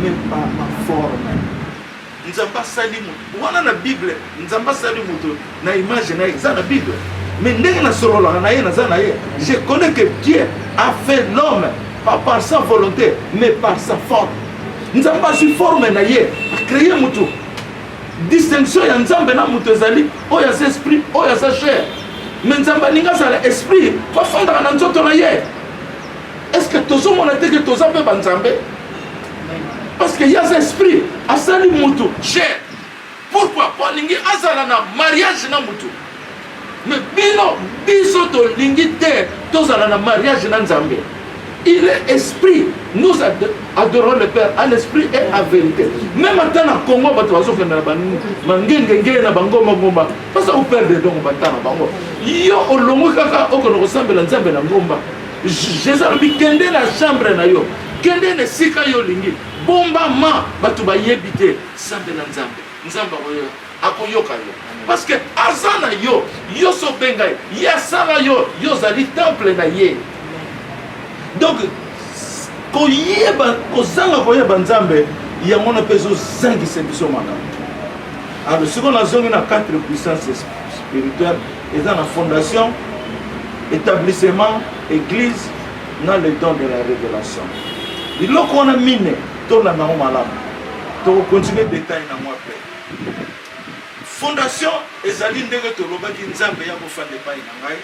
mais par ma forme. Nous n'avons pas sali moutou. On a la Bible, nous n'avons pas sali moutou. Na image, na la Bible. Mais je connais que Dieu a fait l'homme, pas par sa volonté, mais par sa forme. Nous n'avons pas su forme, na ye, créer moutou. Distinction, il y a un zambé na moutou zali, oh il y a cet esprit, oh il y a sa chair. Mais nous avons l'esprit pour fondre dans notre vie. Est-ce que tous les gens que tous les gens parce qu'il y a cet esprit, à sali mutu, cher. Pourquoi? Pour l'ingi azala na mariage na mutu. Mais bino, biso to lingi te, tozala na mariage na nzambe. Il est esprit. Nous adorons le Père à l'esprit et à vérité. Même maintenant, na Congo, parce que Père de Dongo Batana Bango. Yo, au long kaka, au qu'on ressemble à Nzambe na Ngomba. Jésus a dit kende la chambre na yo. Kende ne sika yo lingi. Bomba ma, batuba yebite. Sambe na Nzambe. Nzamba yo. Akoyoka yo. Parce que azana yo, yo so bengai. Yasara yo, yo zali temple na ye. Donc, quand il y a un Nzambe, il y a un peu de sang qui s'est mis au monde. Alors, ce qu'on a besoin de 4 puissances spirituelles, et dans la fondation, établissement, église, dans le don de la révélation. Et là qu'on a miné, tout le monde a continuer de détailler dans moi. Fondation, et Zaline de Retoloba qui Nzambe ya ko fande pa inangai.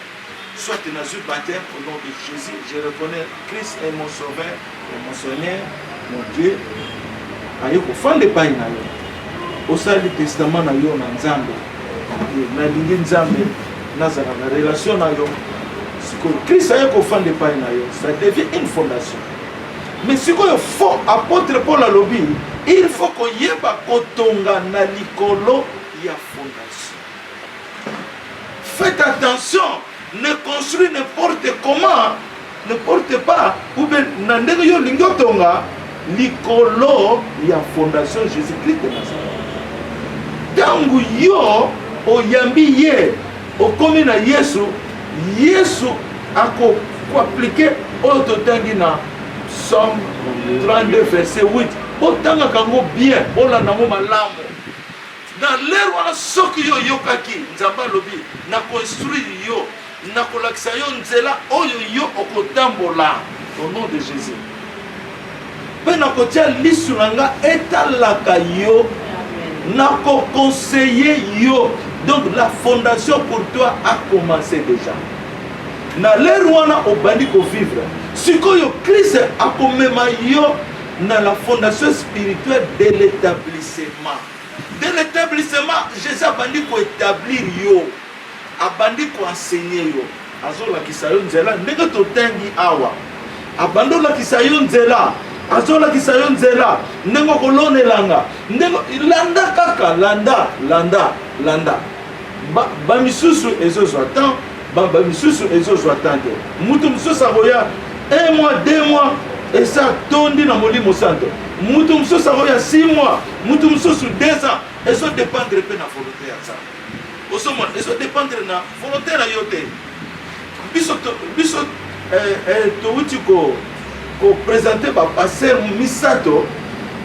Soit dans un baptême au nom de Jésus, je reconnais Christ est mon sauveur, et mon Seigneur, mon Dieu. Ayo ko fande pa inayo. Au sein du testament na yo na Nzambe. Na lingi Nzambe na za na relation na yo. Ce que Christ ayo ko fande pa inayo, ça devient une fondation. Mais ce qu'il faut apôtre Paul a lobby, il faut qu'on yeba kotonga na likolo ya fondation. Faites attention. Ne construis n'importe comment, n'importe pas, ou bien n'andego yo lingotonga, likolo ya fondation Jésus-Christ de Nazareth. Tangu yo oyambi ye, okomi na Yesu, Yesu ako appliquer autotangi na Somme 32 verset 8. Otanga kango bien, ola nango malamu. Dans l'air wana soki yo yokaki, nzamba lobi, na construire yo. Nakolakisa yo nzela oyo yo okotambola au nom de Jésus. Pe nakotia lisu nanga etalaka yo, nako conseiller yo. Donc la fondation pour toi a commencé déjà. Na l'ère wana obandi ko vivre. Sikoyo Christ a komema yo na la fondation spirituelle de l'établissement. De l'établissement, Jésus a bandi ko établir yo. Abandi ko enseigner yo azola kisayo nzela ndenge totengi awa abando la kisayo nzela azolakisa yo nzela ndenge okolonelanga ndenge landa kaka landa bamisusu ezozwa temps bamisusu ezozwa temps te mutu mosusu akoya 1 mois 2 mois esa tondi na molimo santo mutu mosusu akoya 6 mois mutu mosusu 2 ans ezodépendre mpe na volonté ya nzambe osomona ezodépendre na volonté na yo te biso touti koprésente bapaster misato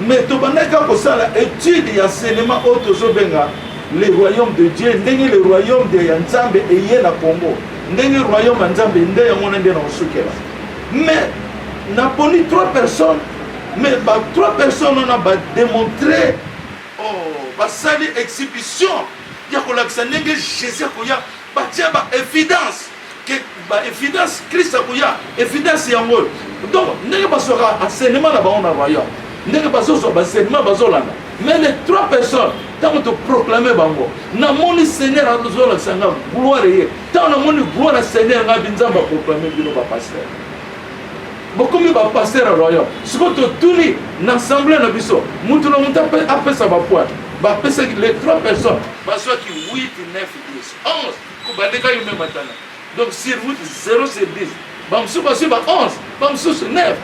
mais tobandaki kaka kosala étude ya enseignement oyo tozobenga le royaume de Dieu ndenge le royaume de ya nzambe eye na Congo ndenge royaume ya nzambe nde yango nde na osukela mais naponi 3 personnes mais 3 personnes on a démontré basali exhibition ya kolakisa ndenge Jésus akoya batia évidence que évidence Christ akoya évidence yango donc ndenge basoka enseignement na bango na royaume ndenge bazozwa enseignement bazolanda mais les 3 personnes tant que proclamer bango na moni Seigneur azolakisa nga gloire ye tant na moni gloire na Seigneur nga binzamba proclamer bino ba pasteur bokomi ba pasteur à royaume siko to tuni na assemblée na biso mutu na mutu apesa ba poids ba pesa les 3 personnes baso qui 8 9 10 11 ko bandeka yume matana donc sur vous 0 sur 10 bamsu baso ba 11 bamsu 9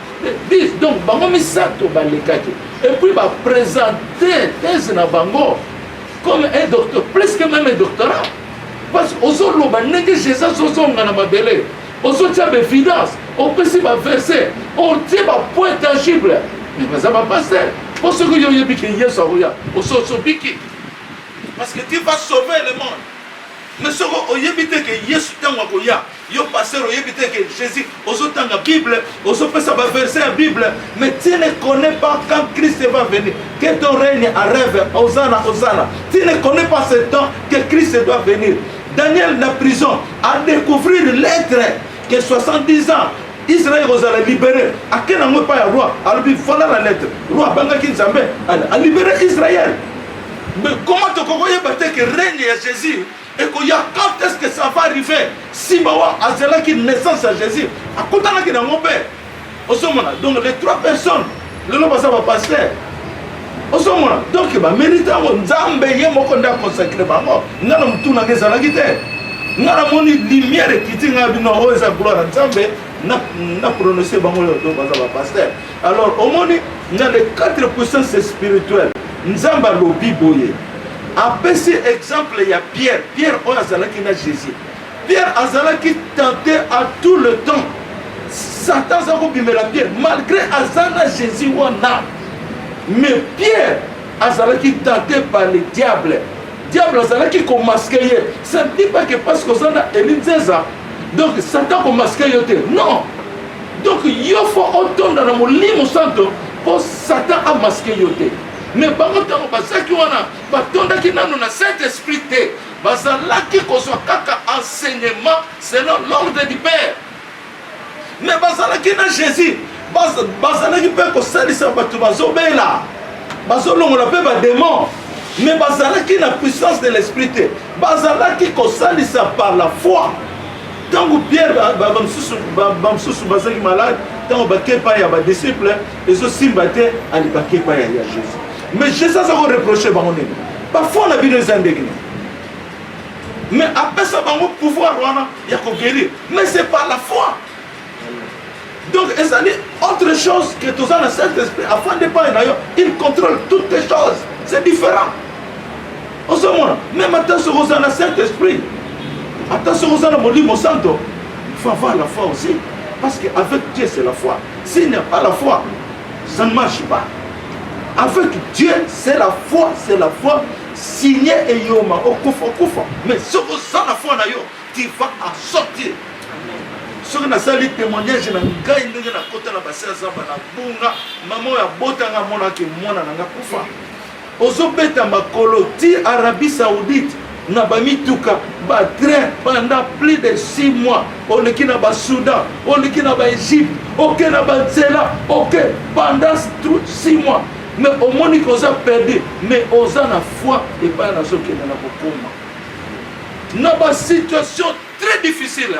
10 donc bango misato balekaki et puis ba présenter thèse na bango comme un docteur presque même un doctorat parce que ozoloba ndenge Jésus zozonga na mabele ozotia évidence opesi ba verset otie ba point tangible mais baza ba pasteur pour ce que yo yebi ke Yesu akoya ososobiki parce que tu vas sauver le monde mais ce que oyebi te ke Yesu tango akoya yo pasteur oyebi te que Jésus ozotanga Bible ozopesa ba verset ya Bible mais tu ne connais pas quand Christ va venir que ton règne arrive Hosanna tu ne connais pas ce temps que Christ doit venir. Daniel na prison a découvert l'être que 70 ans Israël va libérer à quel moment pas le roi alors il faut la lettre roi bangaki nzambe a libéré Israël mais comment tu connais que règne ya Jésus et qu'il y a quand est-ce que ça va arriver si bawa azela qui naissance à Jésus à côté là qui dans mon père osomona donc les 3 personnes le nom ça va passer osomona donc ba mérita nzambe ye moko nda consacrer bango ngana mutuna ngezala kite ngana moni lumière kitinga bino oza gloire nzambe na prononcer bango to baza ba pasteur alors au moni na les 4 puissances spirituelles nzamba lobi boye apesi exemple il y a Pierre oyo azalaki na Jésus Pierre azalaki tenté à tout le temps Satan zako bimela Pierre malgré azana Jésus wana mais Pierre azalaki tenté par le diable azalaki ko masquer ça ne dit pas que parce que ça na Elinzeza donc Satan ko masquer yote non donc il faut autonome dans molimo santo pour Satan a masquer yote mais bango tango bazaki wana batondaki nano na Saint-Esprit te bazalaki kozwa kaka enseignement selon l'ordre du Père mais bazalaki na Jésus bazalaki mpe kosalisa bato bazobela bazolongola mpe badémon mais bazalaki na puissance de l'esprit te bazalaki kosalisa par la foi tango Pierre bamsusu bazalaki malade tango bakepa ya badisciple ezosimba te ali bakepa ya Jésus mais Jésus a reproché bango nini parfois la bino eza ndenge nini mais après ça bango pouvoir wana ya koguérir mais c'est par la foi donc ezali autre chose que tous dans le Saint-Esprit afin de pas il contrôle toutes les choses c'est différent osomona même attention aux dans le Saint-Esprit attention aux dans le Molimo Santo il faut avoir la foi aussi parce qu'avec Dieu c'est la foi s'il n'y a pas la foi ça ne marche pas. Avec Dieu, c'est la foi signée et yoma, okufa. Mais si vous avez la foi, tu vas en sortir. Si vous avez des témoignages, vous avez des côté na bassin zamba na bunga, maman ya botanga mona ke mona na kufa. Ozobeta makolo ti Arabie Saoudite na bamituka ba train pendant plus de 6 mois. On est na ba Soudan, on est na ba Égypte, OK na ba Nzela, OK pendant 6 mois. Mais au moins qu'on a perdu, mais on a la foi et pas la chose qui est dans la bokoma. Dans une situation très difficile,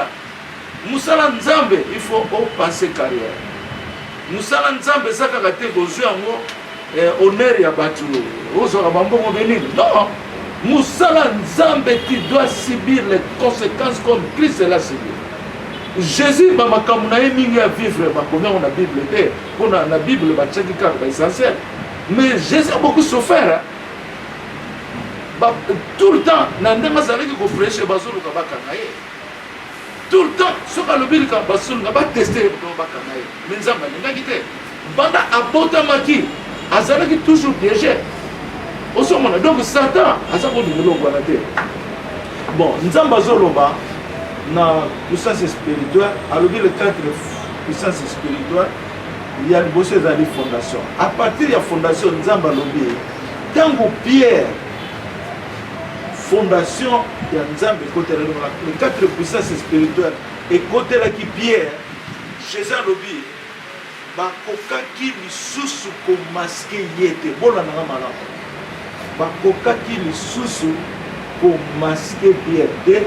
Moussala Nzambe, il faut passer carrière. musala nzambe ezakaka te kozwa yango honneur ya bato ozwaka bambongo benini. Non, musala nzambe, tu dois subir les conséquences comme Christ l'a subi. Jésus bamakambo na ye mingi ya vivre bakomi yango na Bible te, mpona na Bible batiaki kaka baessentiel. Mais Jésus a beaucoup souffert. Tout le temps na ndenge azalaki koprêche bazoluka bakanga ye. Tout le temps soki alobi likambo basoluka bateste bakanga ye. Mais nzambe alingaki te. Banda abotamaki azalaki toujours piégé. Osomona donc Satan aza kodungela wana te. Bon, nzambe azoloba na puissance spirituelle, alobi le 4 puissance spirituelle, il y a liboso ezali fondation. À partir ya fondation nzambe alobi tango Pierre fondation ya nzambe ekotela le 4 puissance spirituelle ekotelaki Pierre, Jésus alobi bakokaki lisusu komaske ye te. Bona nanga malamu bakokaki lisusu komaske Pierre te,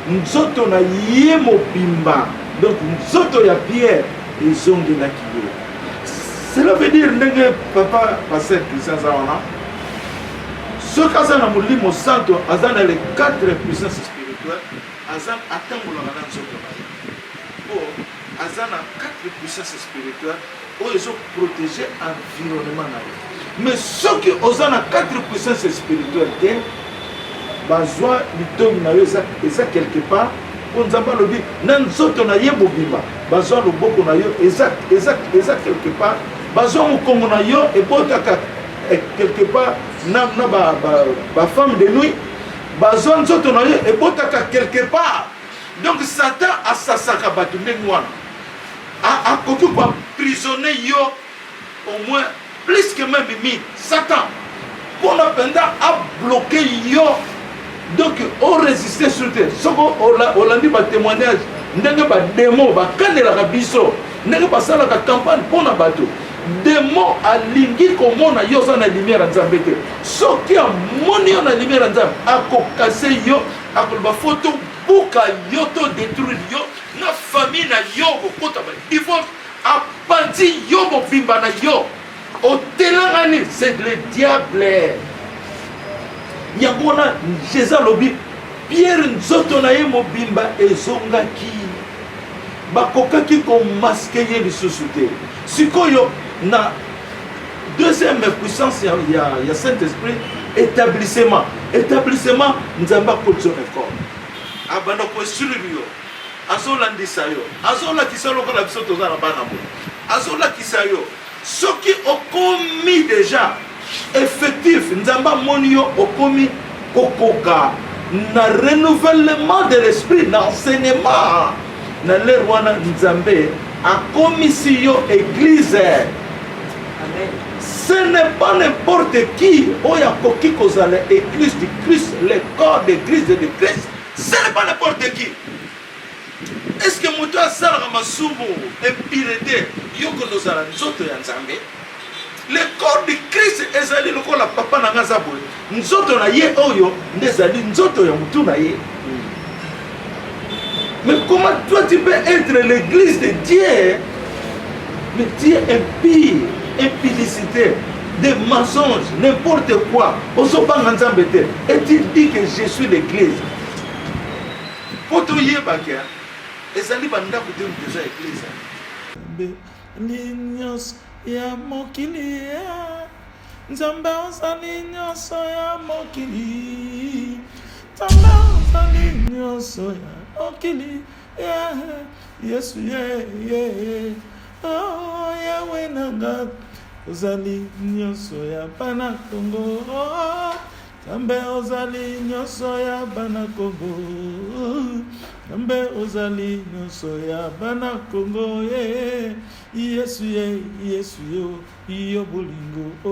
nzoto na ye mobimba. Donc nzoto ya Pierre ezongelaki ye. Cela veut dire ndenge papa pasteur Christian Zawana soki aza na molimo santo aza na les 4 puissances spirituelles, aza atangolaka na nzoto na ye po aza na 4 puissances spirituelles oyo ezoprotege environnement na ye. Mais soki oza na 4 puissances spirituelles te, bazwa litongi na yo eza quelque part po nzambe alobi na nzoto na ye mobimba, bazwa loboko na yo eza quelque part, bazwa mokongo na yo ebotaka quelque part na femme de nuit, bazwa nzoto na yo ebotaka quelque part. Donc Satan asasaka bato ndenge wana akoki koemprisonner yo au moins plus que même 1000. Satan mpona mpenza abloqué yo. Donc on résistait sur terre. Soko olandi ba témoignage ndenge ba démon ba kandelaka biso ndenge basalaka campagne mpona bato. Démon alingi komona yo za na lumière ya nzambe te. Soki amoni yo na lumière ya nzambe akokase yo, akoloba photo buka yo to détruire yo na famille na yo kokota ba divorce apandi yo mobimba na yo otelangani. C'est le diable. Yangona Jésus lobi Pierre nzoto na ye mobimba ezongaki bakokaki komaske ye lisusu te. Sikoyo na deuxième puissance ya Saint-Esprit, établissement nzamba kozo record abanda ko survivre yo azolandisa yo azolakisa lokola biso toza na bana bo azolakisa yo soki okomi déjà effectif nzamba moni yo okomi kokoka na renouvellement de l'esprit, na enseignement na l'air wana nzambe akomisi yo église. Amen. Ce n'est pas n'importe qui oya koki kozala église du Christ, le corps d'église de Christ. Ce n'est pas n'importe qui. Est-ce que moto asala masumu impiété yoko nozala nzoto ya nzambe? Le corps de Christ ezali lokola papa na ngaza boye. Nzoto na ye oyo ndezali nzoto ya mutu na ye. Mais comment toi tu peux être l'église de Dieu? Mais Dieu est impie, impudicité, des mensonges, n'importe quoi. Et tu dis que je suis l'église. Pour tout y est, ezali banda kote déjà église. Lignos ya mokili ya nzambe ozali nyonso ya mokili. Nzambe ozali nyonso ya mokili ya Yesu ye oh yawe nanga ozali nyonso ya bana Kongo. Nzambe ozali nyonso ya bana Kongo. Nzambe ozali nyonso ya bana Kongo. Yesu yo yo bolingo.